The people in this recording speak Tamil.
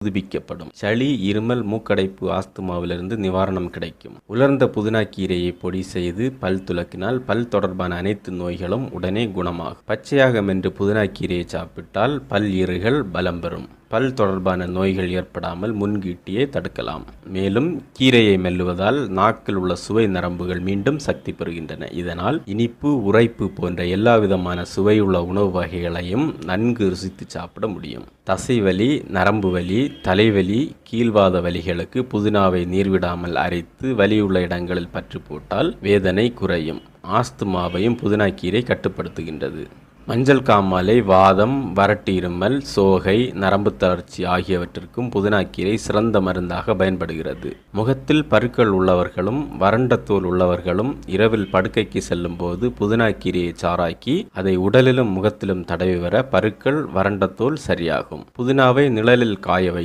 புதுப்பிக்கப்படும். சளி, இருமல், மூக்கடைப்பு, ஆஸ்துமாவிலிருந்து நிவாரணம் கிடைக்கும். உலர்ந்த புதினா கீரையை பொடி செய்து பல் துலக்கினால் பல் தொடர்பான அனைத்து நோய்களும் உடனே குணமாகும். பச்சையாக மென்று புதினா கீரையை சாப்பிட்டால் பல் ஈறுகள் பலம் பெறும். பல் தொடர்பான நோய்கள் ஏற்படாமல் முன்கூட்டியே தடுக்கலாம். மேலும் கீரையை மெல்லுவதால் நாக்கில் உள்ள சுவை நரம்புகள் மீண்டும் சக்தி பெறுகின்றன. இதனால் இனிப்பு, உரைப்பு போன்ற எல்லா விதமான சுவையுள்ள உணவு வகைகளையும் நன்கு ருசித்து சாப்பிட முடியும். தசைவலி, நரம்பு வலி, தலைவலி, கீழ்வாத வலிகளுக்கு புதினாவை நீர்விடாமல் அரைத்து வலியுள்ள இடங்களில் பற்று போட்டால் வேதனை குறையும். ஆஸ்துமாவையும் புதினா கீரை கட்டுப்படுத்துகின்றது. மஞ்சள் காமாலை, வாதம், வறட்டு இருமல், சோகை, நரம்பு தளர்ச்சி ஆகியவற்றிற்கும் புதினாக்கீரை சிறந்த மருந்தாக பயன்படுகிறது. முகத்தில் பருக்கள் உள்ளவர்களும் வறண்ட தோல் உள்ளவர்களும் இரவில் படுக்கைக்கு செல்லும் போது புதினாக்கீரையை சாறாக்கி அதை உடலிலும் முகத்திலும் தடவி வர பருக்கள், வறண்ட தோல் சரியாகும். புதினாவை நிழலில் காய வைத்து